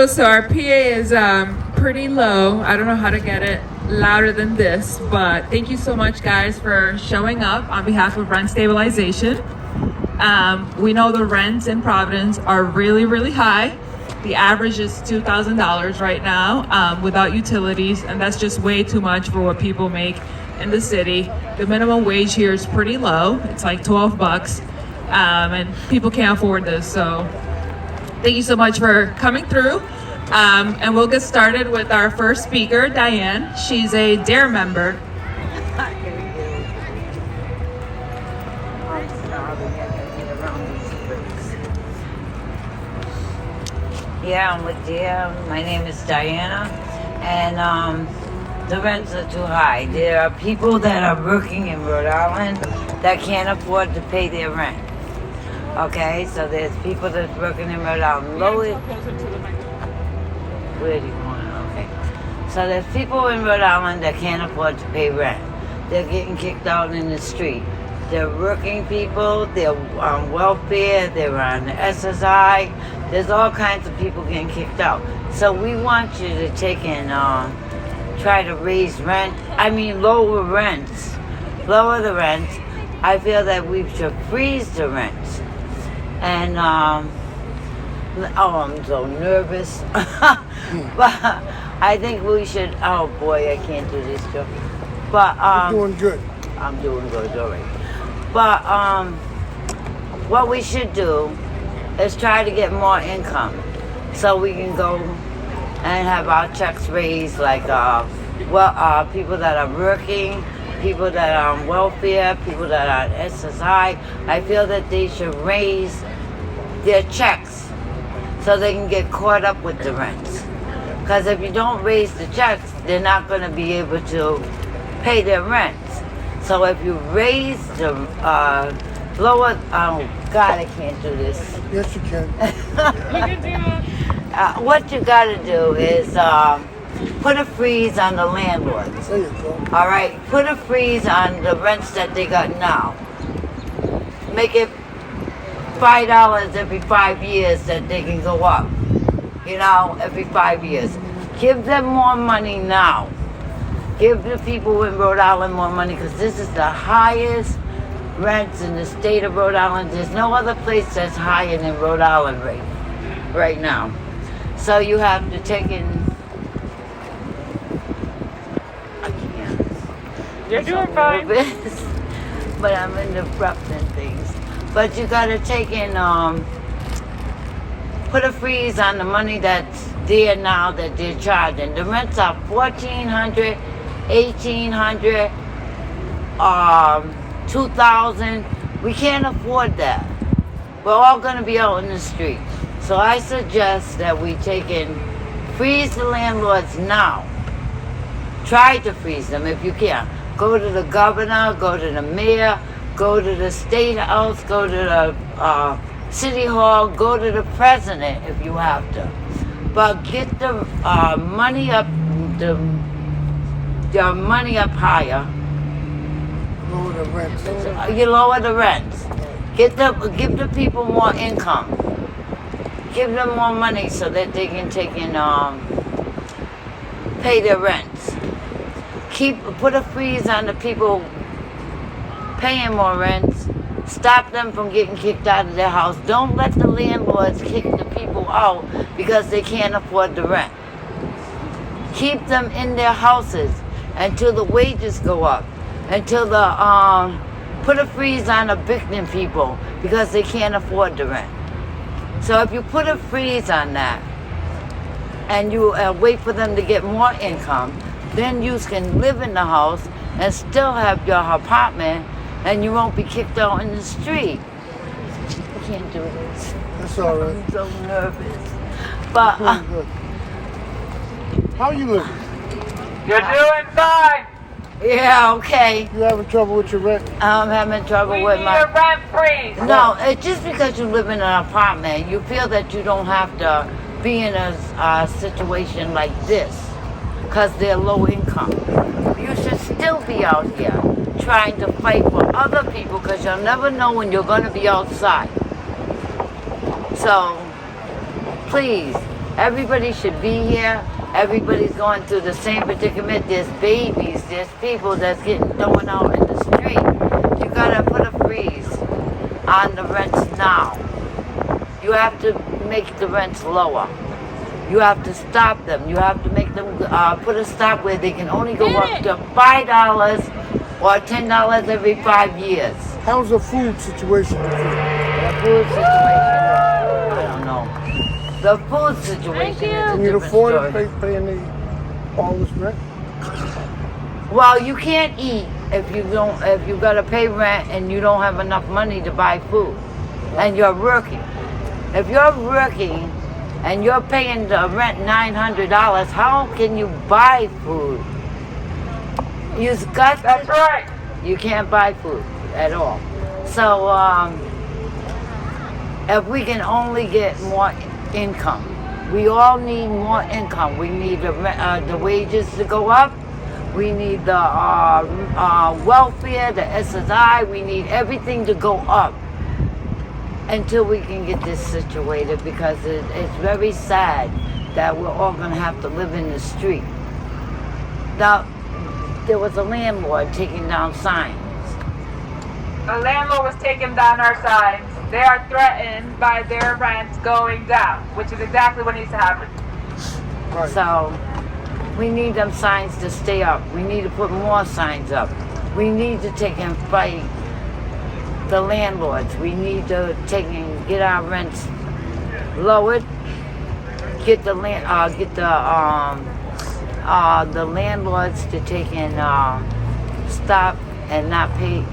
go. So our PA is pretty low. I don't know how to get it louder than this, but thank you so much, guys, for showing up on behalf of Rent Stabilization. We know the rents in Providence are really, really high. The average is $2,000 right now without utilities, and that's just way too much for what people make in the city. The minimum wage here is pretty low. It's like $12, and people can't afford this. So thank you so much for coming through. And we'll get started with our first speaker, Diane. She's a DARE member. Yeah, I'm with DARE. My name is Diana, and the rents are too high. There are people that are working in Rhode Island that can't afford to pay their rent. Okay, so there's people that's working in Rhode Island. Where do you want it? Okay. So there's people in Rhode Island that can't afford to pay rent. They're getting kicked out in the street. They're working people, they're on welfare, they're on the SSI. There's all kinds of people getting kicked out. So we want you to take and try to raise rent. Lower rents. Lower the rents. I feel that we should freeze the rents. And, I'm so nervous. But I think we should, oh boy, I can't do this joke. But, You're doing good. I'm doing good, all right. But, what we should do is try to get more income so we can go and have our checks raised, like, people that are working, people that are on welfare, people that are on SSI. I feel that they should raise their checks so they can get caught up with the rents. Because if you don't raise the checks, they're not going to be able to pay their rents. So if you raise the lower, oh God, I can't do this. Yes, you can. You can do it. What you got to do is put a freeze on the landlords. There you go. All right, put a freeze on the rents that they got now. Make it $5 every 5 years that they can go up. Every 5 years. Give them more money now. Give the people in Rhode Island more money, because this is the highest rents in the state of Rhode Island. There's no other place that's higher than Rhode Island right now. So you have to take in. I can't. You're doing fine. But I'm interrupting things. But you gotta take in, put a freeze on the money that's there now that they're charging. The rents are $1,400, $1,800, $2,000. We can't afford that. We're all gonna be out in the street. So I suggest that we take in, freeze the landlords now. Try to freeze them if you can. Go to the governor, go to the mayor, go to the state house, go to the city hall, go to the president if you have to. But get the money up, the money up higher. Lower the rents. You lower the rents. Give the people more income. Give them more money so that they can take in, pay their rents. Put a freeze on the people paying more rents. Stop them from getting kicked out of their house. Don't let the landlords kick the people out because they can't afford the rent. Keep them in their houses until the wages go up. Until put a freeze on evicting people because they can't afford the rent. So if you put a freeze on that and you wait for them to get more income, then you can live in the house and still have your apartment, and you won't be kicked out in the street. I can't do this. That's all right. I'm so nervous. But Good. How you living? You're doing fine. yeah, okay. You having trouble with your rent? I'm having trouble We with need my. a rent freeze. No, it's just because you live in an apartment, you feel that you don't have to be in a situation like this because they're low income. You should still be out here trying to fight for other people because you'll never know when you're going to be outside. So, please, Everybody should be here. Everybody's going through the same predicament. There's babies, there's people that's getting thrown out in the street. You gotta put a freeze on the rents now. You have to make the rents lower. You have to stop them. You have to make them put a stop where they can only go up to $5 or $10 every 5 years. How's the food situation? The food situation, I don't know. The food situation is a Can you different afford story. paying all this rent? Well, you can't eat if you gotta pay rent and you don't have enough money to buy food, and you're working. If you're working and you're paying the rent $900, how can you buy food? That's right. You can't buy food at all. So if we can only get more income, we all need more income. We need the wages to go up. We need the welfare, the SSI. We need everything to go up until we can get this situated, because it's very sad that we're all going to have to live in the street. Now, there was a landlord taking down signs. A landlord was taking down our signs. They are threatened by their rent going down, which is exactly what needs to happen. Right. So we need them signs to stay up. We need to put more signs up. We need to take and fight the landlords. We need to take and get our rents lowered. Get the landlords to take and stop and not pay.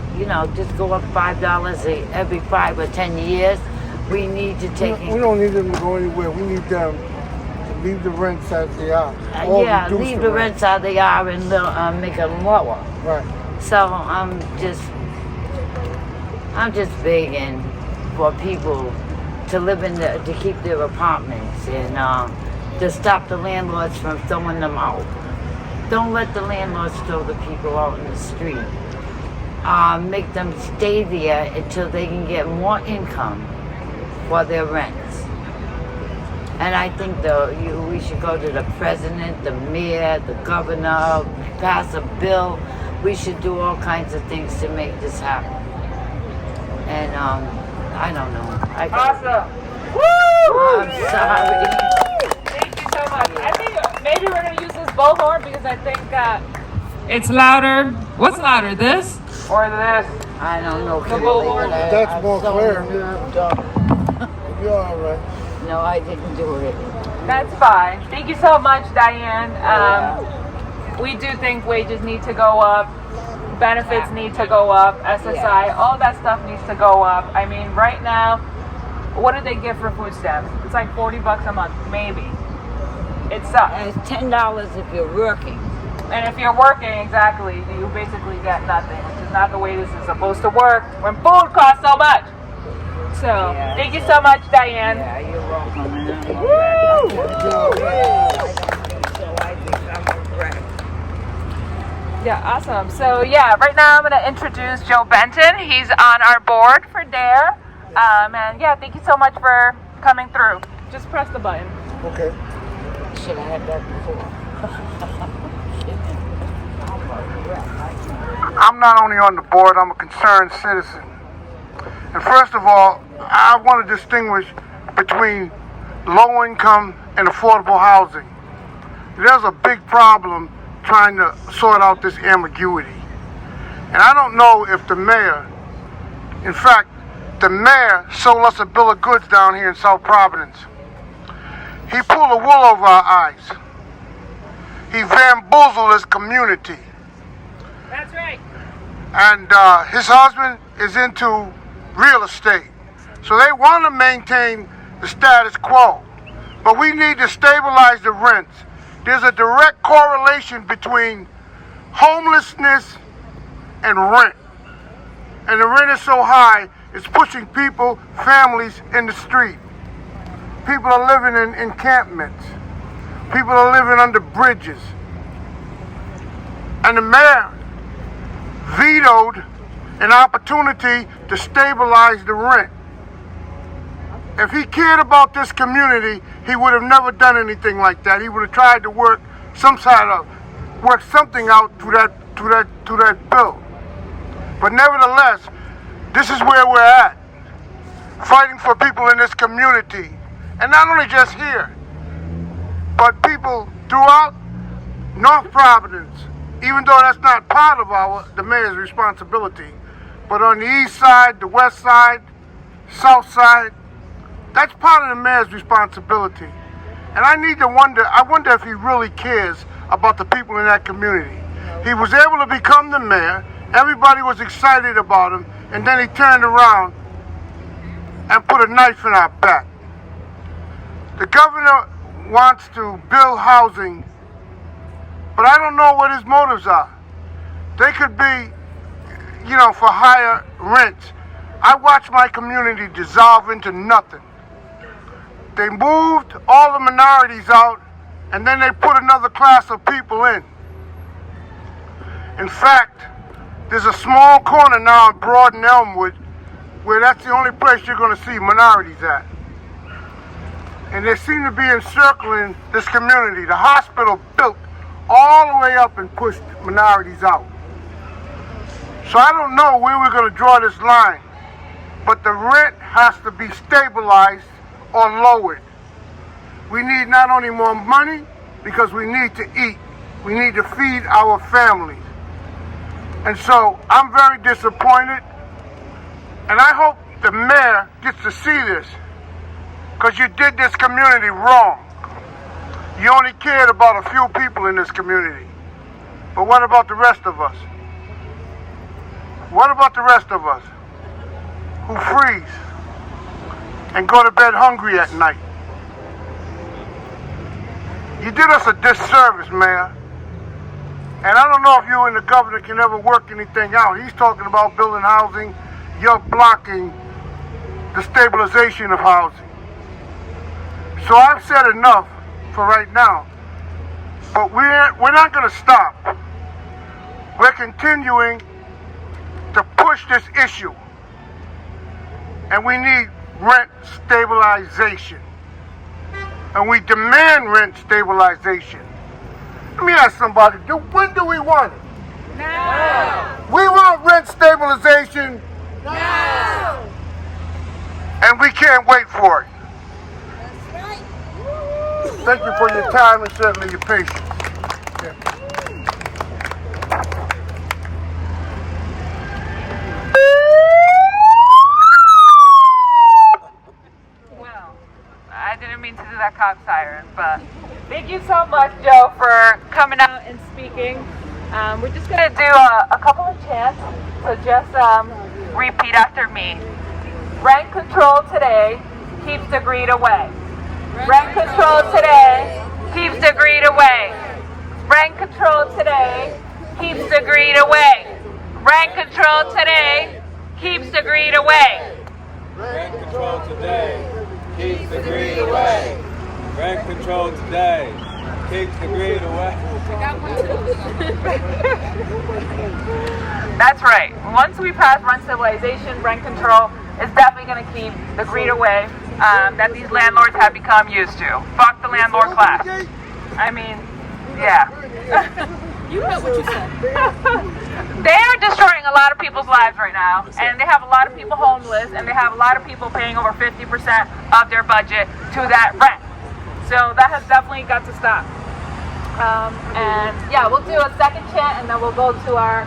Just go up $5 every 5 or 10 years. We need to take. We don't need them to go anywhere. We need them to leave the rents as they are. Yeah, leave the rents as they are and make them lower. Right. So I'm just begging for people to live to keep their apartments and to stop the landlords from throwing them out. Don't let the landlords throw the people out in the street. Make them stay there until they can get more income for their rents. And I think we should go to the president, the mayor, the governor, pass a bill. We should do all kinds of things to make this happen. And I don't know. Awesome. Woo! I'm sorry. Thank you so much. I think maybe we're going to use this bullhorn because I think it's louder. What's louder, this or this? I don't know. The bullhorn. That's more clear. You're all right. No, I didn't do it. That's fine. Thank you so much, Diane. We do think wages need to go up. Benefits need to go up. SSI, all that stuff needs to go up. I mean, right now, what do they give for food stamps? It's like $40 a month, maybe. It sucks. And it's $10 if you're working. And if you're working, exactly, you basically get nothing, which is not the way this is supposed to work when food costs so much. So, thank you so much, Diane. Yeah, you're welcome. Yeah, awesome. So, right now I'm going to introduce Joe Benton. He's on our board for DARE. And thank you so much for coming through. Just press the button. Okay. Should have had that before. I'm not only on the board, I'm a concerned citizen. And first of all, I want to distinguish between low income and affordable housing. There's a big problem trying to sort out this ambiguity. And I don't know if the mayor, in fact, the mayor sold us a bill of goods down here in South Providence. He pulled the wool over our eyes. He bamboozled his community. That's right. And his husband is into real estate. So they want to maintain the status quo. But we need to stabilize the rents. There's a direct correlation between homelessness and rent. And the rent is so high, it's pushing people, families in the street. People are living in encampments. People are living under bridges. And the mayor vetoed an opportunity to stabilize the rent. If he cared about this community, he would have never done anything like that. He would have tried to work something out through that bill. But nevertheless, this is where we're at, fighting for people in this community, and not only just here, but people throughout North Providence. Even though that's not part of the mayor's responsibility, but on the east side, the west side, south side, that's part of the mayor's responsibility. And I wonder if he really cares about the people in that community. He was able to become the mayor, everybody was excited about him, and then he turned around and put a knife in our back. The governor wants to build housing, but I don't know what his motives are. They could be, for higher rents. I watched my community dissolve into nothing. They moved all the minorities out, and then they put another class of people in. In fact, there's a small corner now in Broad and Elmwood where that's the only place you're going to see minorities at. And they seem to be encircling this community. The hospital built all the way up and pushed minorities out. So I don't know where we're going to draw this line, but the rent has to be stabilized or lowered. We need not only more money, because we need to eat. We need to feed our families. And so I'm very disappointed, and I hope the mayor gets to see this, because you did this community wrong. You only cared about a few people in this community. But what about the rest of us? What about the rest of us who freeze and go to bed hungry at night? You did us a disservice, Mayor. And I don't know if you and the governor can ever work anything out. He's talking about building housing. You're blocking the stabilization of housing. So I've said enough for right now. But we're not going to stop. We're continuing to push this issue. And we need rent stabilization. And we demand rent stabilization. Let me ask somebody, when do we want it? Now! We want rent stabilization Now! and we can't wait for it. That's right. Thank you for your time and certainly your patience. Well, I didn't mean to do that cop siren, but thank you so much, Joe, for coming out and speaking. We're just going to do a couple of chants, so just repeat after me. Rent control today keeps the greed away. Rent control today keeps the greed away. Rent control today keeps the greed away. Rent control today keeps the greed away. Rent control today keeps the greed away. Rent control today keeps the greed away. That's right. Once we pass rent stabilization, rent control is definitely going to keep the greed away that these landlords have become used to. Fuck the landlord class. I mean, yeah. You heard what you said. They are destroying a lot of people's lives right now, and they have a lot of people homeless, and they have a lot of people paying over 50% of their budget to that rent. So that has definitely got to stop. And yeah, we'll do a second chant, and then we'll go to our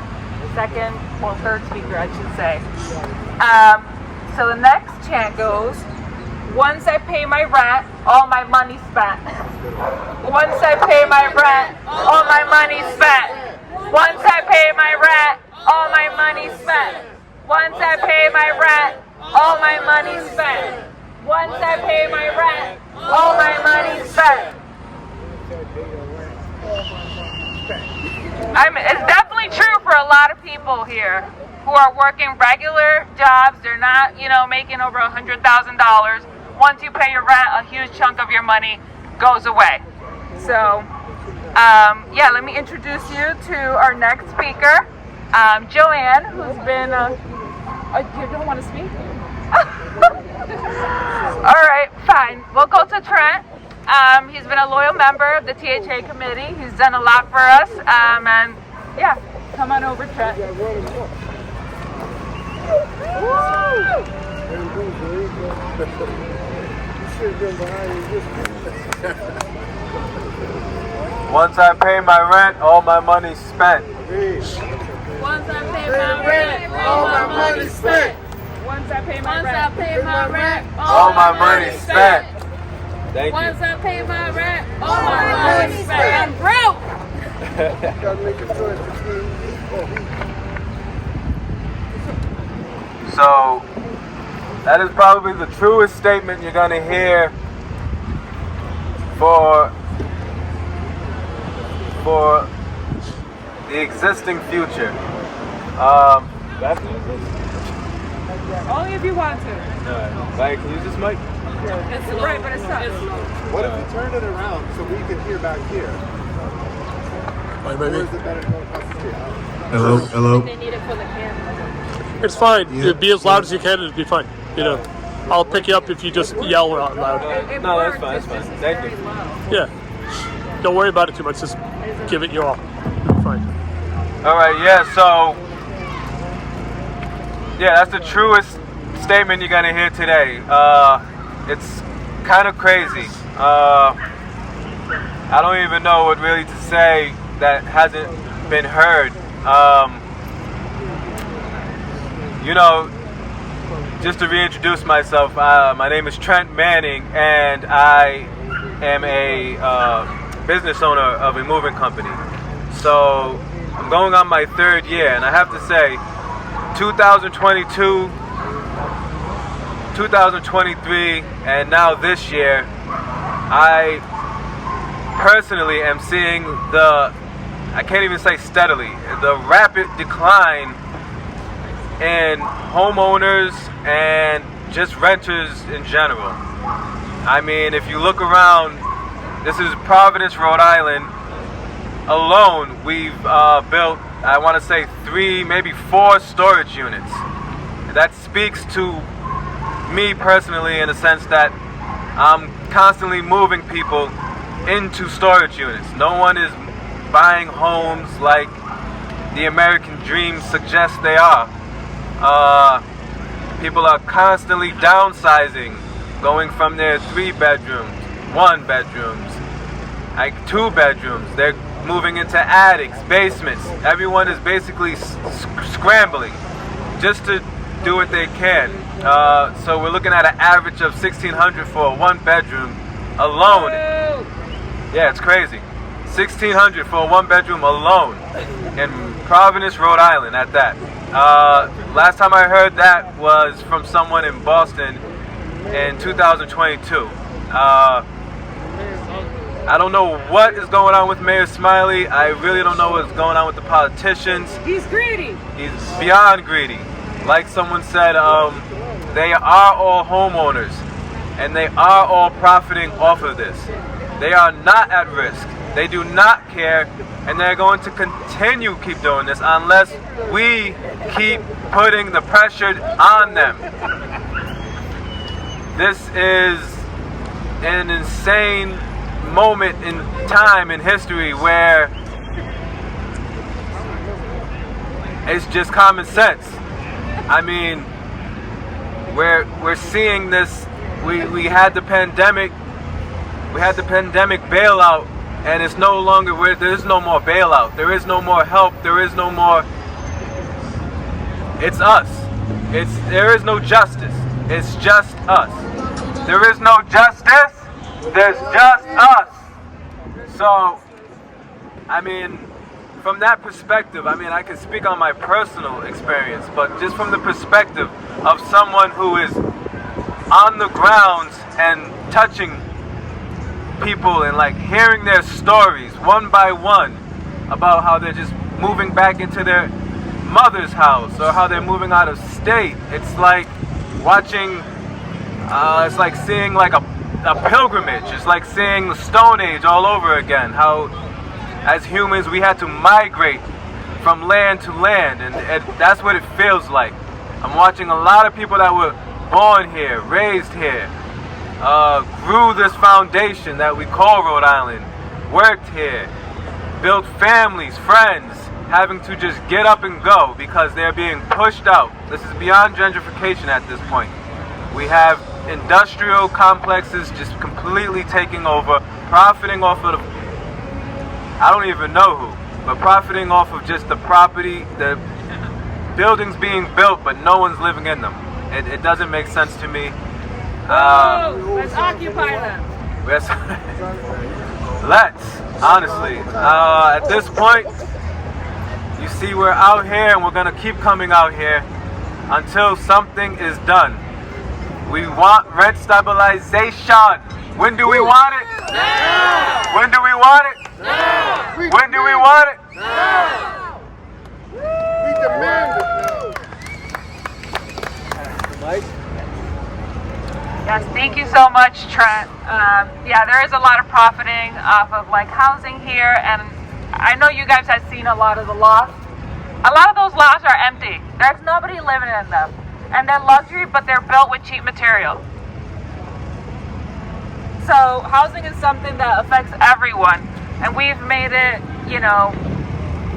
second or third speaker, I should say. So the next chant goes, once I pay my rent, all my money spent. Once I pay my rent, all my money spent. Once I pay my rent, all my money spent. Once I pay my rent, all my money spent. Once I pay my rent, all my money spent. It's definitely true for a lot of people here who are working regular jobs. They're not, making over $100,000. Once you pay your rent, a huge chunk of your money goes away. So, yeah, let me introduce you to our next speaker, Joanne, who's been. You don't want to speak? All right, fine. We'll go to Trent. He's been a loyal member of the THA committee. He's done a lot for us. And yeah, come on over, Trent. Once I pay my rent, all my money's spent. Once I pay my rent, all my money's spent. Once I pay my rent, All my money's spent. Thank you. Once I pay my rent, all my money's spent. I'm broke. So, that is probably the truest statement you're going to hear for the existing future. Only if you want to. Like, can you use this mic? It's slow. Right, but it's not. It's slow. What if you turned it around so we could hear back here? Or is it better to go across the street? Hello. They need it for the camera. It's fine. Be as loud as you can. It'll be fine. You know, I'll pick you up if you just yell out loud. No, that's fine. That's fine. Thank you. Yeah. Don't worry about it too much. Just give it your all. It'll be fine. All right. Yeah. So, yeah, that's the truest statement you're gonna hear today. It's kind of crazy. I don't even know what really to say that hasn't been heard. You know, just to reintroduce myself, my name is Trent Manning, and I am a business owner of a moving company. So I'm going on my third year, and I have to say, 2022, 2023, and now this year, I personally am seeing I can't even say steadily, the rapid decline in homeowners and just renters in general. I mean, if you look around, this is Providence, Rhode Island. Alone, we've built, I want to say 3, maybe 4 storage units. That speaks to me personally in the sense that I'm constantly moving people into storage units. No one is buying homes like the American dream suggests they are. People are constantly downsizing, going from their 3 bedrooms, 1 bedrooms, like 2 bedrooms. They're moving into attics, basements. Everyone is basically scrambling just to do what they can. So we're looking at an average of $1,600 for a 1 bedroom alone. Yeah, it's crazy. $1,600 for a 1 bedroom alone in Providence, Rhode Island at that. Last time I heard that was from someone in Boston in 2022. I don't know what is going on with Mayor Smiley. I really don't know what's going on with the politicians. He's greedy. He's beyond greedy. Like someone said, they are all homeowners and they are all profiting off of this. They are not at risk. They do not care, and they're going to continue keep doing this unless we keep putting the pressure on them. This is an insane moment in time in history where it's just common sense. I mean, we're seeing this. We had the pandemic. We had the pandemic bailout, and it's no longer where there is no more bailout. There is no more help. There is no more. It's us. There is no justice. It's just us. There is no justice. There's just us. So, I mean, from that perspective, I mean, I can speak on my personal experience, but just from the perspective of someone who is on the grounds and touching people and like hearing their stories one by one about how they're just moving back into their mother's house or how they're moving out of state. It's like watching, it's like seeing like a pilgrimage. It's like seeing the Stone Age all over again. How as humans we had to migrate from land to land, and that's what it feels like. I'm watching a lot of people that were born here, raised here, grew this foundation that we call Rhode Island, worked here, built families, friends, having to just get up and go because they're being pushed out. This is beyond gentrification at this point. We have industrial complexes just completely taking over, profiting off of I don't even know who, but profiting off of just the property, the buildings being built, but no one's living in them. It doesn't make sense to me. Let's occupy them. Let's, honestly. At this point, you see we're out here and we're going to keep coming out here until something is done. We want rent stabilization. When do we want it? Now! When do we want it? Now! When do we want it? Now! We demand it now. Yes, thank you so much, Trent. Yeah, there is a lot of profiting off of like housing here, and I know you guys have seen a lot of the lofts. A lot of those lofts are empty. There's nobody living in them. And they're luxury, but they're built with cheap material. So housing is something that affects everyone. And we've made it,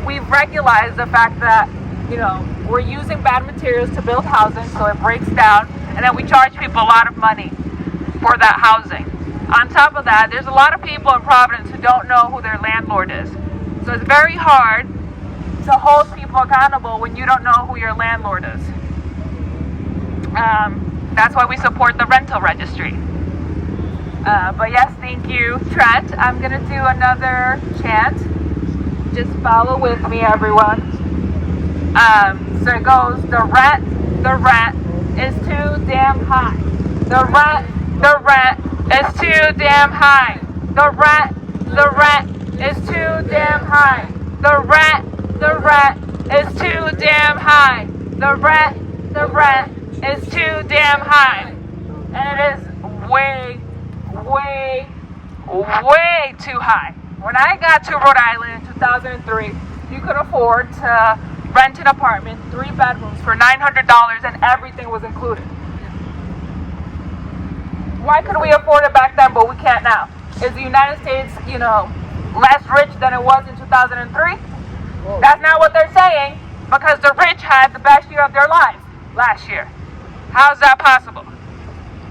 we've regularized the fact that, we're using bad materials to build housing so it breaks down. And then we charge people a lot of money for that housing. On top of that, there's a lot of people in Providence who don't know who their landlord is. So it's very hard to hold people accountable when you don't know who your landlord is. That's why we support the rental registry. But yes, thank you, Trent. I'm gonna do another chant. Just follow with me, everyone. So it goes, the rent is too damn high. The rent is too damn high. The rent is too damn high. The rent is too damn high. The rent is too damn high. And it is way too high. When I got to Rhode Island in 2003, you could afford to rent an apartment, 3 bedrooms for $900 and everything was included. Why could we afford it back then but we can't now? Is the United States, less rich than it was in 2003? That's not what they're saying, because the rich had the best year of their lives last year. How's that possible?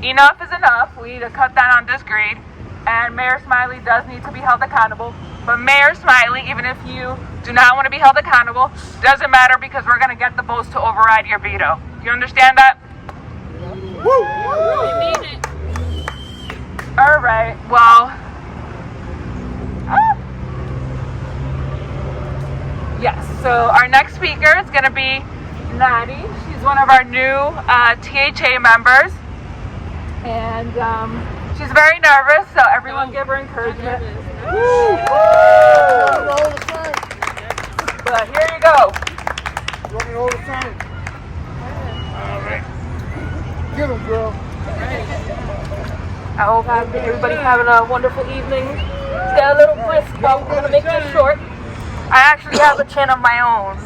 Enough is enough. We need to cut down on this greed, and Mayor Smiley does need to be held accountable. But Mayor Smiley, even if you do not want to be held accountable, doesn't matter, because we're going to get the votes to override your veto. You understand that? We mean it. All right. Well, yes. So our next speaker is going to be Natty. She's one of our new THA members, and she's very nervous. So everyone, give her encouragement. But here you go. Running all the time. All right. Get him, girl. I hope everybody's having a wonderful evening. Stay a little brisk, but we're gonna make this short. I actually have a chant of my own.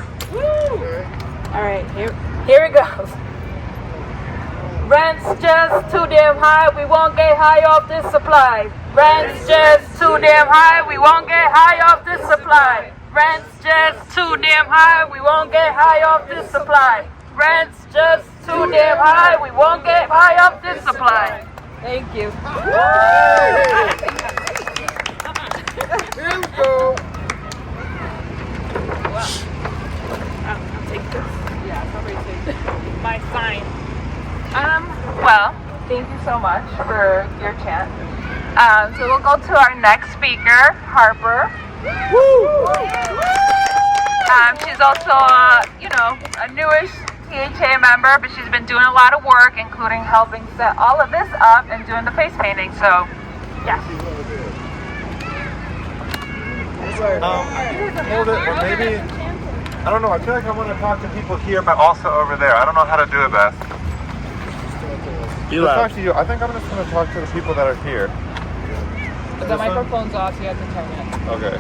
All right, here it goes. Rent's just too damn high, we won't get high off this supply. Rent's just too damn high, we won't get high off this supply. Rent's just too damn high, we won't get high off this supply. Rent's just too damn high, we won't get high off this supply. Thank you. Here we go. I'll take this. Yeah, somebody take my sign. Well, thank you so much for your chant. So we'll go to our next speaker, Harper. She's also, a newish THA member, but she's been doing a lot of work, including helping set all of this up and doing the face painting. So, yes. Hold it, or maybe, I don't know, I feel like I want to talk to people here, but also over there. I don't know how to do it best. You Talk to you. I think I'm just going to talk to the people that are here. The microphone's off, so you have to turn it. Okay.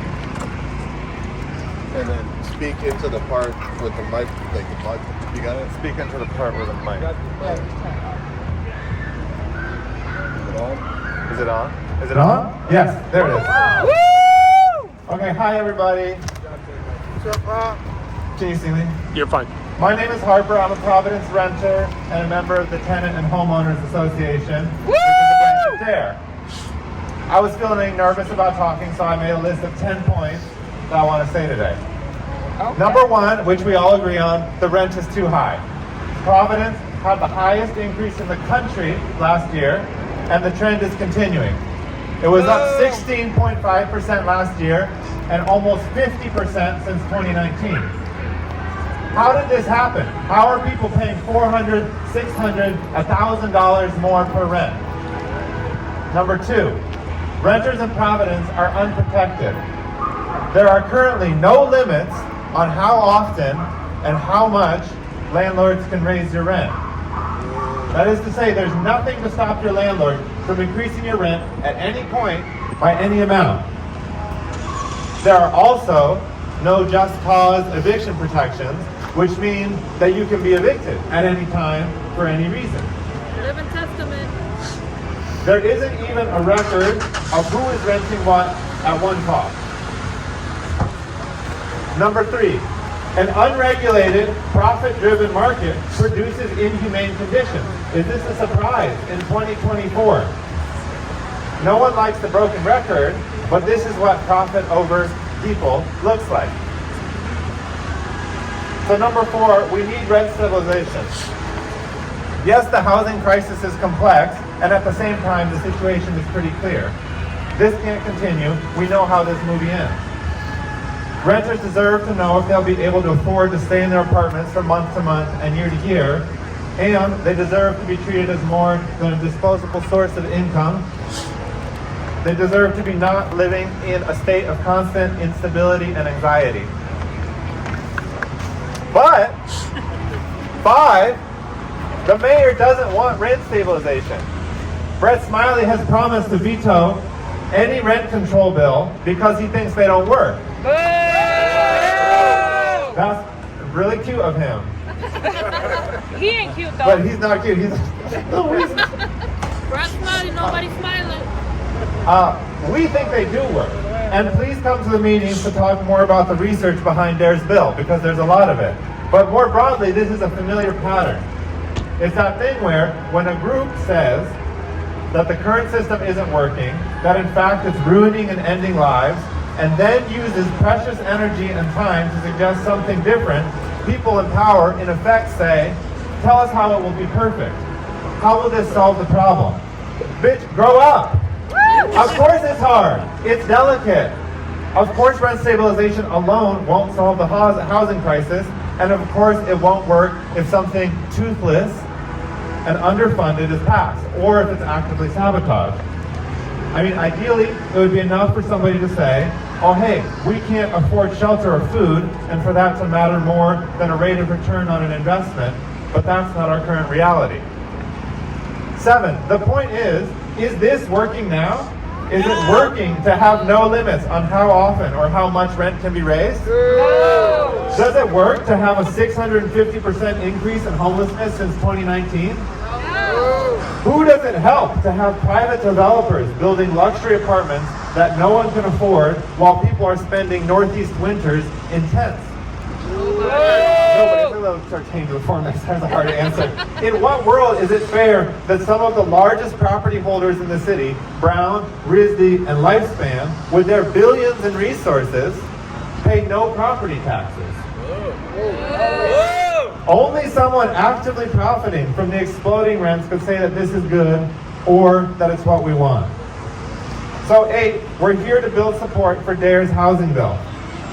And then speak into the part with the mic, like the mic. You got it? Speak into the part with the mic. Is it on? Is it on? Yes, there it is. Okay, hi everybody. What's up, Bob? Can you see me? You're fine. My name is Harper. I'm a Providence renter and a member of the Tenant and Homeowners Association, which is a branch of DARE. I was feeling nervous about talking, so I made a list of 10 points that I want to say today. Number one, which we all agree on, the rent is too high. Providence had the highest increase in the country last year, and the trend is continuing. It was up 16.5% last year and almost 50% since 2019. How did this happen? How are people paying $400, $600, $1,000 more per rent? Number two, renters in Providence are unprotected. There are currently no limits on how often and how much landlords can raise your rent. That is to say, there's nothing to stop your landlord from increasing your rent at any point by any amount. There are also no just cause eviction protections, which means that you can be evicted at any time for any reason. Living testament. There isn't even a record of who is renting what at one cost. Number three, an unregulated, profit-driven market produces inhumane conditions. Is this a surprise in 2024? No one likes the broken record, but this is what profit over people looks like. So number four, we need rent stabilization. Yes, the housing crisis is complex, and at the same time, the situation is pretty clear. This can't continue. We know how this movie ends. Renters deserve to know if they'll be able to afford to stay in their apartments from month to month and year to year, and they deserve to be treated as more than a disposable source of income. They deserve to be not living in a state of constant instability and anxiety. But, five, the mayor doesn't want rent stabilization. Brett Smiley has promised to veto any rent control bill because he thinks they don't work. That's really cute of him. He ain't cute though. But he's not cute. He's Brett Smiley, nobody smiling. we think they do work. And please come to the meetings to talk more about the research behind DARE's bill, because there's a lot of it. But more broadly, this is a familiar pattern. It's that thing where when a group says that the current system isn't working, that in fact it's ruining and ending lives, and then uses precious energy and time to suggest something different, people in power in effect say, tell us how it will be perfect. How will this solve the problem? Bitch, grow up! Of course it's hard. It's delicate. Of course rent stabilization alone won't solve the housing crisis, and of course it won't work if something toothless and underfunded is passed, or if it's actively sabotaged. I mean, ideally, it would be enough for somebody to say, oh hey, we can't afford shelter or food, and for that to matter more than a rate of return on an investment, but that's not our current reality. 7, the point is this working now? Is it working to have no limits on how often or how much rent can be raised? No. Does it work to have a 650% increase in homelessness since 2019? No. Who does it help to have private developers building luxury apartments that no one can afford while people are spending Northeast winters in tents? Nobody really starts changing the format. That's a hard answer. In what world is it fair that some of the largest property holders in the city, Brown, RISD, and Lifespan, with their billions in resources, pay no property taxes? Only someone actively profiting from the exploding rents could say that this is good or that it's what we want. So 8, we're here to build support for DARE's housing bill.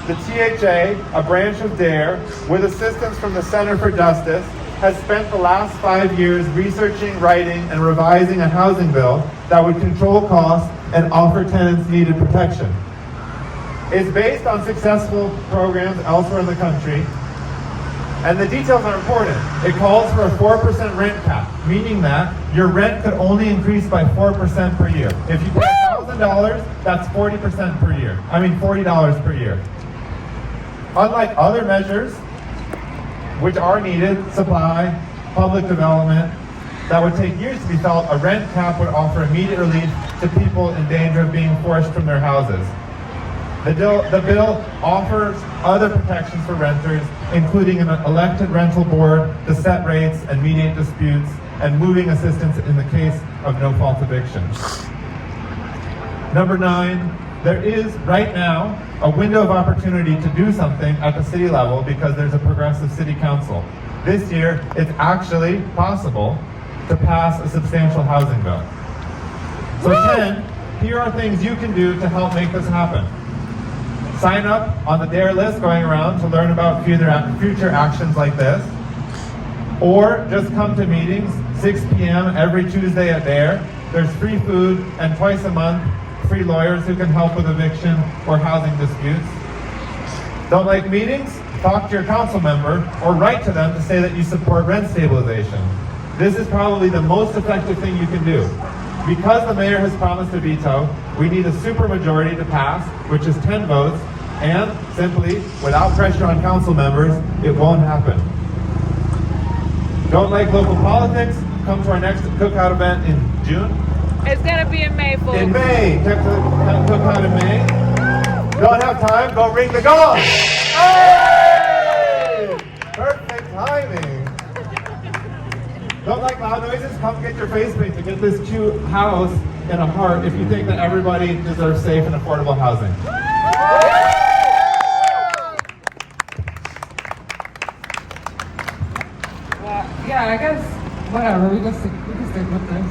The THA, a branch of DARE, with assistance from the Center for Justice, has spent the last 5 years researching, writing, and revising a housing bill that would control costs and offer tenants needed protection. It's based on successful programs elsewhere in the country, and the details are important. It calls for a 4% rent cap, meaning that your rent could only increase by 4% per year. If you pay $1,000, that's $40 per year. $40 per year. Unlike other measures, which are needed, supply, public development, that would take years to be felt, a rent cap would offer immediate relief to people in danger of being forced from their houses. The bill offers other protections for renters, including an elected rental board to set rates and mediate disputes, and moving assistance in the case of no-fault eviction. Number 9, there is right now a window of opportunity to do something at the city level because there's a progressive city council. This year, it's actually possible to pass a substantial housing bill. So 10, here are things you can do to help make this happen. Sign up on the DARE list going around to learn about future actions like this. Or just come to meetings, 6 p.m. every Tuesday at DARE. There's free food and twice a month, free lawyers who can help with eviction or housing disputes. Don't like meetings? Talk to your council member or write to them to say that you support rent stabilization. This is probably the most effective thing you can do. Because the mayor has promised a veto, we need a supermajority to pass, which is 10 votes, and simply, without pressure on council members, it won't happen. Don't like local politics? Come to our next cookout event in June. It's gonna be in May, folks. In May, cookout in May. Don't have time? Go ring the gong. Hey! Perfect timing. Don't like loud noises? Come get your face painted. Get this cute house and a heart if you think that everybody deserves safe and affordable housing. Yeah, I guess whatever. We can stick with this.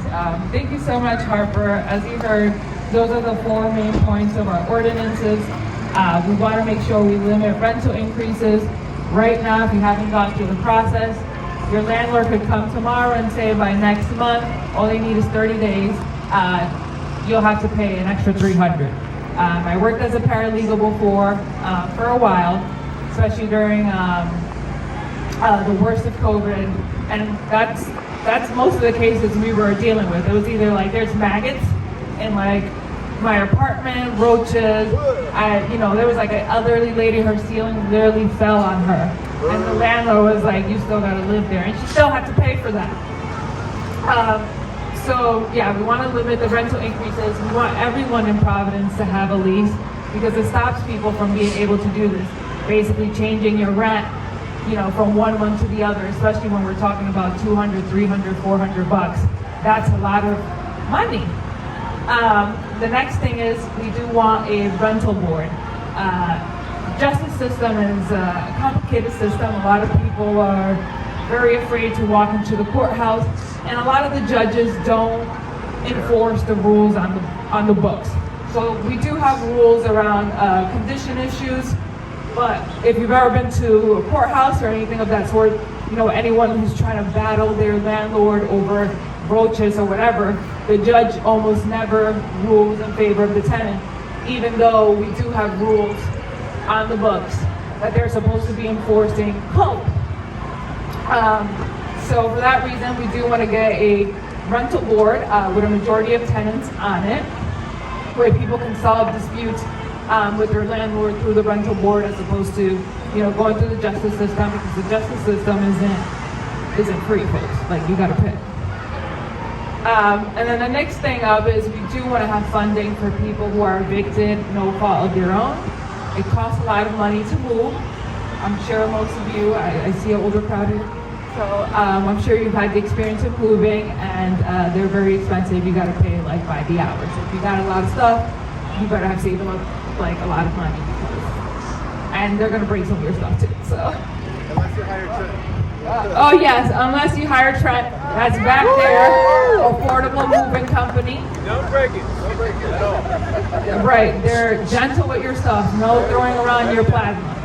Thank you so much, Harper. As you heard, those are the 4 main points of our ordinances. We want to make sure we limit rental increases. Right now, if you haven't gone through the process, your landlord could come tomorrow and say by next month, all they need is 30 days. You'll have to pay an extra $300. I worked as a paralegal before for a while, especially during the worst of COVID, and that's most of the cases we were dealing with. It was either like there's maggots in like my apartment, roaches. There was like an elderly lady, her ceiling literally fell on her, and the landlord was like, "You still gotta live there," and she still had to pay for that. So yeah, we want to limit the rental increases. We want everyone in Providence to have a lease because it stops people from being able to do this. Basically, changing your rent, from one month to the other, especially when we're talking about $200, $300, $400. That's a lot of money. The next thing is we do want a rental board. Justice system is a complicated system. A lot of people are very afraid to walk into the courthouse, and a lot of the judges don't enforce the rules on the books. So we do have rules around condition issues. But if you've ever been to a courthouse or anything of that sort, anyone who's trying to battle their landlord over roaches or whatever, the judge almost never rules in favor of the tenant, even though we do have rules on the books that they're supposed to be enforcing code. So for that reason, we do want to get a rental board with a majority of tenants on it, where people can solve disputes with their landlord through the rental board, as opposed to going through the justice system, because the justice system isn't free, folks. Like, you gotta pay. And then the next thing up is we do want to have funding for people who are evicted, no fault of their own. It costs a lot of money to move. I'm sure most of you, I see an older crowd here, so I'm sure you've had the experience of moving, and they're very expensive. You gotta pay like by the hour. So if you got a lot of stuff, you better have saved up like a lot of money, and they're gonna break some of your stuff too. So. Unless you hire Trent. Oh yes, unless you hire Trent, that's back there, affordable moving company. Don't break it. Don't break it at all. Right, they're gentle with your stuff, no throwing around your plasma.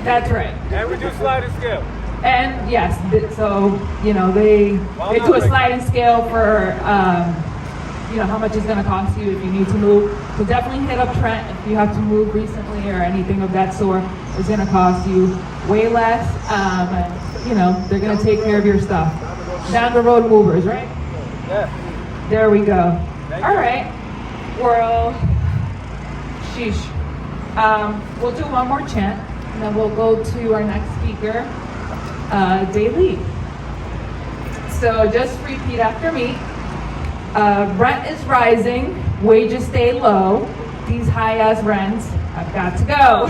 That's right. And we do sliding scale. And yes, so they do a sliding scale for how much it's going to cost you if you need to move. So definitely hit up Trent if you have to move recently or anything of that sort. It's going to cost you way less. They're going to take care of your stuff. Down the road movers, right? Yeah. There we go. All right. Well, sheesh. We'll do one more chant, and then we'll go to our next speaker. daily. So just repeat after me. Rent is rising, wages stay low. These high-ass rents have got to go.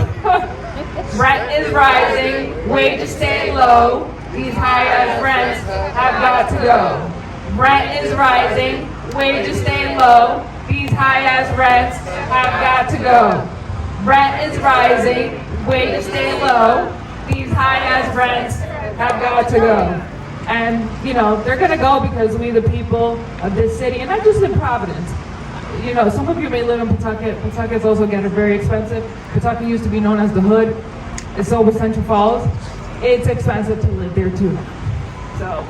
Rent is rising, wages stay low. These high-ass rents have got to go. Rent is rising, wages stay low. These high-ass rents have got to go. Rent is rising, wages stay low. These high-ass rents have got to go. And, you know, they're going to go because we, the people of this city, and not just in Providence. You know, some of you may live in Pawtucket. Pawtucket's also getting very expensive. Pawtucket used to be known as the hood. It's over Central Falls. It's expensive to live there too. So,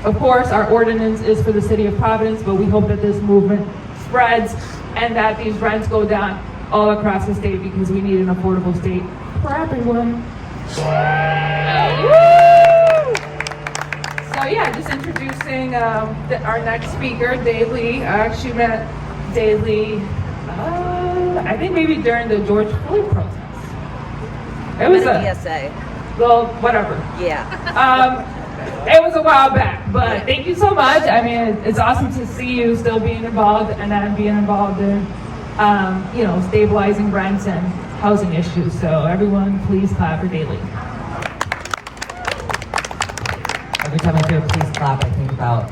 of course, our ordinance is for the city of Providence, but we hope that this movement spreads and that these rents go down all across the state because we need an affordable state for everyone. So yeah, just introducing our next speaker, Daly. I actually met Daly, I think maybe during the George Floyd protest. It was a PSA. Well, whatever. Yeah. It was a while back, but thank you so much. I mean, it's awesome to see you still being involved and then being involved in, you know, stabilizing rents and housing issues. So everyone, please clap for Daly. Every time I hear "please clap," I think about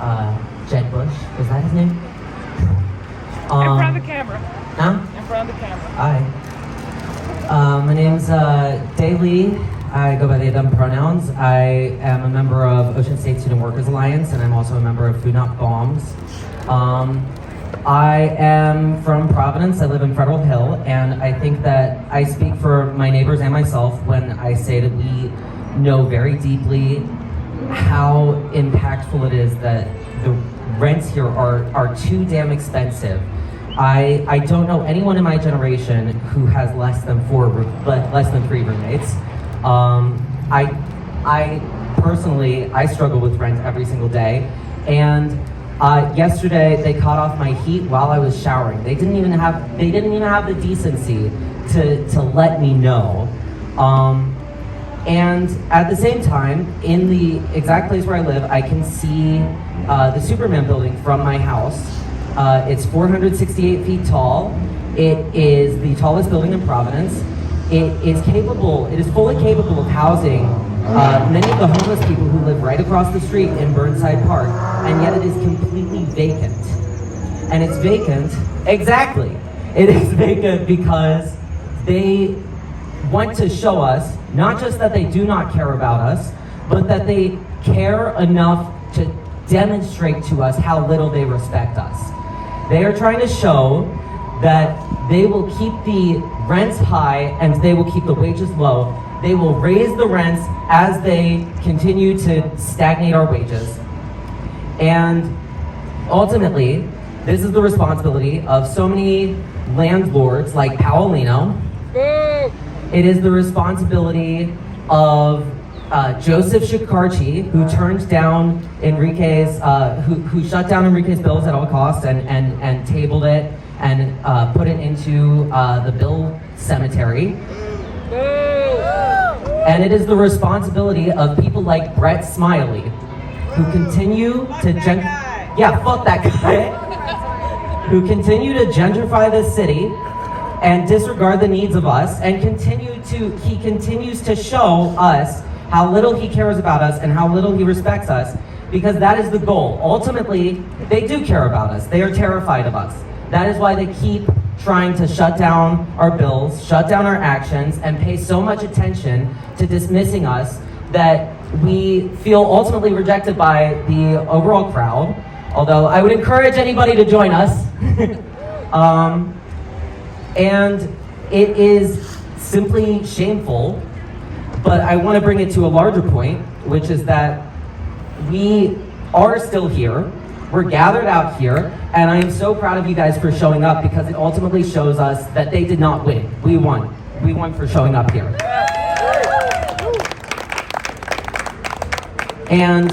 Jed Bush. Was that his name? In front of the camera. Huh? In front of the camera. Hi. My name's Daly. I go by they them pronouns. I am a member of Ocean State Student Workers Alliance, and I'm also a member of Food Not Bombs. I am from Providence. I live in Federal Hill, and I think that I speak for my neighbors and myself when I say that we know very deeply how impactful it is that the rents here are too damn expensive. I don't know anyone in my generation who has less than 3 roommates. I personally, I struggle with rent every single day, and yesterday they cut off my heat while I was showering. They didn't even have the decency to let me know. And at the same time, in the exact place where I live, I can see the Superman building from my house. It's 468 feet tall. It is the tallest building in Providence. It is fully capable of housing many of the homeless people who live right across the street in Burnside Park, and yet it is completely vacant. And it's vacant, exactly. It is vacant because they want to show us not just that they do not care about us, but that they care enough to demonstrate to us how little they respect us. They are trying to show that they will keep the rents high and they will keep the wages low. They will raise the rents as they continue to stagnate our wages. And ultimately, this is the responsibility of so many landlords like Paolino. It is the responsibility of Joseph Shikarchi, who turned down Enrique's, who shut down Enrique's bills at all costs and tabled it and put it into the bill cemetery. And it is the responsibility of people like Brett Smiley, who continue to fuck that guy, who continue to gentrify this city and disregard the needs of us, and he continues to show us how little he cares about us and how little he respects us, because that is the goal. Ultimately, they do care about us. They are terrified of us. That is why they keep trying to shut down our bills, shut down our actions, and pay so much attention to dismissing us that we feel ultimately rejected by the overall crowd. Although I would encourage anybody to join us. And it is simply shameful, but I want to bring it to a larger point, which is that we are still here. We're gathered out here, and I am so proud of you guys for showing up, because it ultimately shows us that they did not win. We won. We won for showing up here. And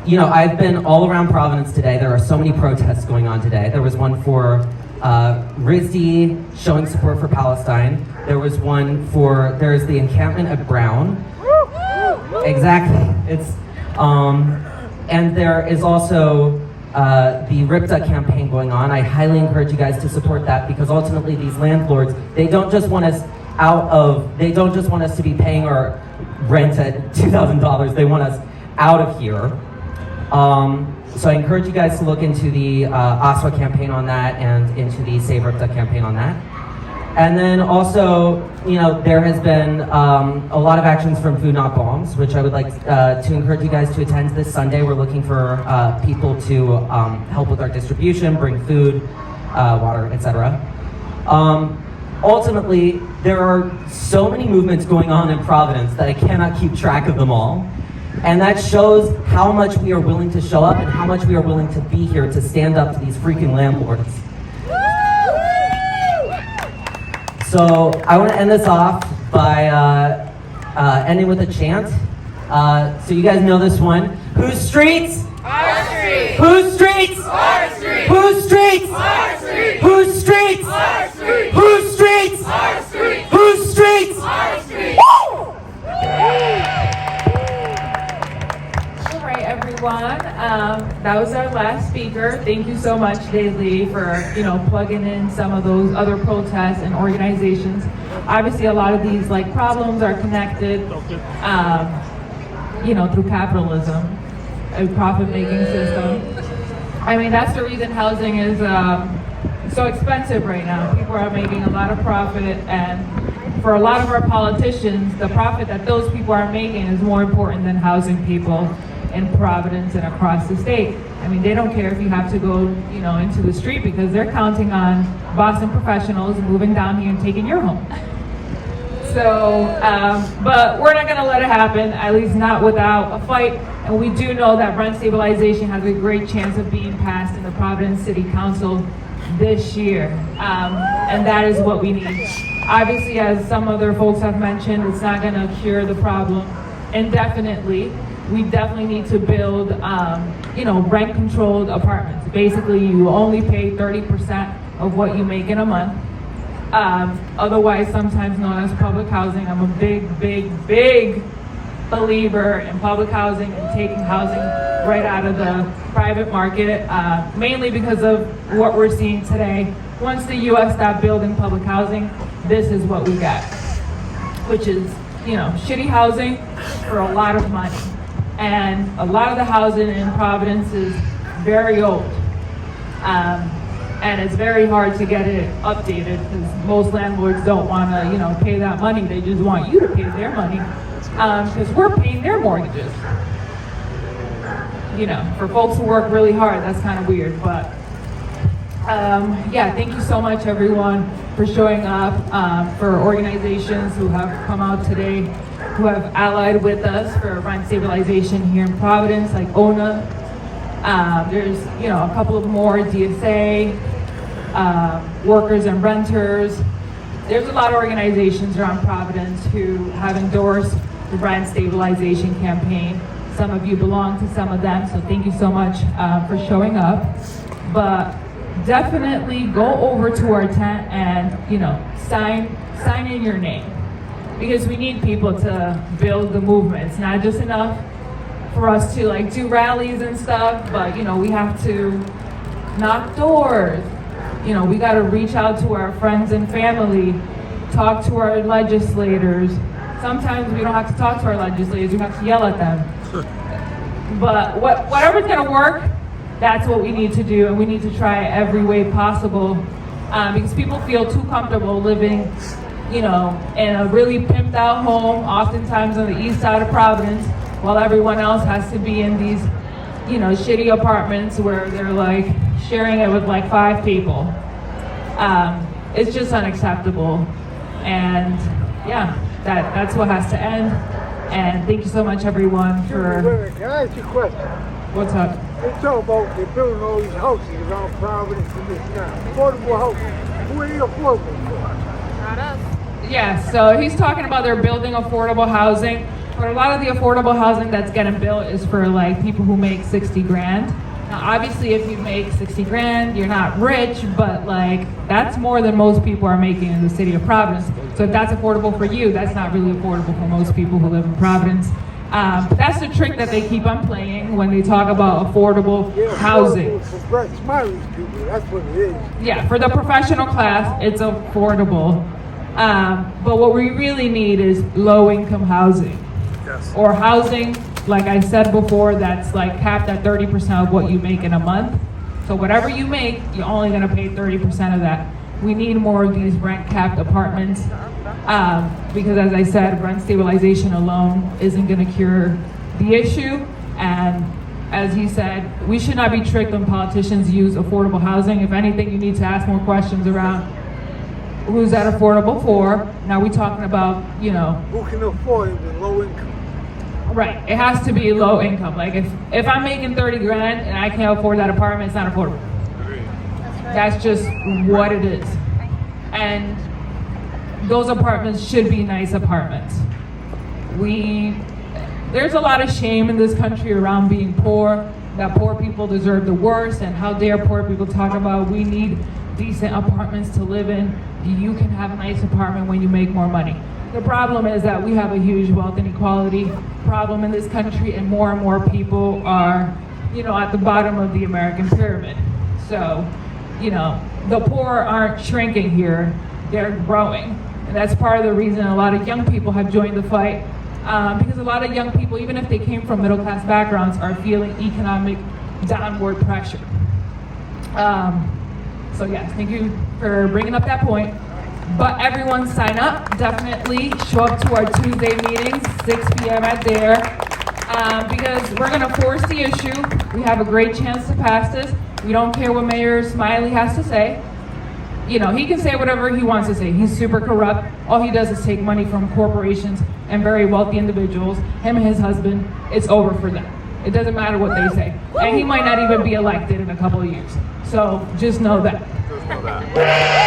you know, I've been all around Providence today. There are so many protests going on today. There was one for RISD showing support for Palestine. There was one for, there's the encampment at Brown. Exactly. It's and there is also the RIPTA campaign going on. I highly encourage you guys to support that, because ultimately these landlords, they don't just want us to be paying our rent at $2,000. They want us out of here. So I encourage you guys to look into the OSWA campaign on that and into the Save RIPTA campaign on that. And then also, you know, there has been a lot of actions from Food Not Bombs, which I would like to encourage you guys to attend this Sunday. We're looking for people to help with our distribution, bring food, water, etc. Ultimately, there are so many movements going on in Providence that I cannot keep track of them all. And that shows how much we are willing to show up and how much we are willing to be here to stand up to these freaking landlords. So I want to end this off by ending with a chant. So you guys know this one. Whose streets? Our streets. Whose streets? Our streets. Whose streets? Our streets. Whose streets? Our streets. Whose streets? Our streets. Whose streets? Our streets. Woo! All right, everyone. That was our last speaker. Thank you so much, Daisy, for plugging in some of those other protests and organizations. Obviously, a lot of these problems are connected, through capitalism, a profit-making system. I mean, that's the reason housing is so expensive right now. People are making a lot of profit, and for a lot of our politicians, the profit that those people are making is more important than housing people in Providence and across the state. I mean, they don't care if you have to go, into the street, because they're counting on Boston professionals moving down here and taking your home. So, but we're not going to let it happen, at least not without a fight. And we do know that rent stabilization has a great chance of being passed in the Providence City Council this year. And that is what we need. Obviously, as some other folks have mentioned, it's not going to cure the problem indefinitely. We definitely need to build, rent-controlled apartments. Basically, you only pay 30% of what you make in a month. Otherwise, sometimes known as public housing. I'm a big believer in public housing and taking housing right out of the private market, mainly because of what we're seeing today. Once the U.S. stopped building public housing, this is what we got, which is, shitty housing for a lot of money. And a lot of the housing in Providence is very old. And it's very hard to get it updated, because most landlords don't want to, pay that money. They just want you to pay their money, because we're paying their mortgages. For folks who work really hard, that's kind of weird. But thank you so much, everyone, for showing up, for organizations who have come out today, who have allied with us for rent stabilization here in Providence, like ONA. There's, a couple of more, DSA, workers and renters. There's a lot of organizations around Providence who have endorsed the rent stabilization campaign. Some of you belong to some of them, so thank you so much for showing up. But definitely go over to our tent and, sign in your name, because we need people to build the movement. It's not just enough for us to do rallies and stuff, but we have to knock doors. We got to reach out to our friends and family, talk to our legislators. Sometimes we don't have to talk to our legislators, we have to yell at them. But whatever's going to work, that's what we need to do, and we need to try every way possible, because people feel too comfortable living in a really pimped out home, oftentimes on the east side of Providence, while everyone else has to be in these, shitty apartments where they're sharing it with 5 people. It's just unacceptable. And that's what has to end. And thank you so much, everyone, for... Can I ask you a question? What's up? They talk about they're building all these houses around Providence and this now. Affordable housing. Who are they affordable for? Not us. Yeah, so he's talking about they're building affordable housing, but a lot of the affordable housing that's getting built is for people who make 60 grand. Now, obviously, if you make 60 grand, you're not rich, but that's more than most people are making in the city of Providence. So if that's affordable for you, that's not really affordable for most people who live in Providence. That's the trick that they keep on playing when they talk about affordable housing. For Smiley's people, that's what it is. Yeah, for the professional class, it's affordable. But what we really need is low-income housing. Yes. Or housing, like I said before, that's like capped at 30% of what you make in a month. So whatever you make, you're only gonna pay 30% of that. We need more of these rent-capped apartments because, as I said, rent stabilization alone isn't gonna cure the issue. And as he said, we should not be tricked when politicians use affordable housing. If anything, you need to ask more questions around who's that affordable for. Now we're talking about, you know, Who can afford it with low income? right, it has to be low income. Like if I'm making 30 grand and I can't afford that apartment, it's not affordable. That's just what it is. And those apartments should be nice apartments. There's a lot of shame in this country around being poor, that poor people deserve the worst, and how dare poor people talk about we need decent apartments to live in. You can have a nice apartment when you make more money. The problem is that we have a huge wealth inequality problem in this country, and more people are, you know, at the bottom of the American pyramid. So, you know, the poor aren't shrinking here, they're growing. And that's part of the reason a lot of young people have joined the fight, because a lot of young people, even if they came from middle class backgrounds, are feeling economic downward pressure. So yes, thank you for bringing up that point. But everyone sign up, definitely show up to our Tuesday meetings, 6 p.m. at there, because we're gonna force the issue. We have a great chance to pass this. We don't care what Mayor Smiley has to say. You know, he can say whatever he wants to say. He's super corrupt. All he does is take money from corporations and very wealthy individuals. Him and his husband, it's over for them. It doesn't matter what they say. And he might not even be elected in a couple of years. So just know that. Just know that.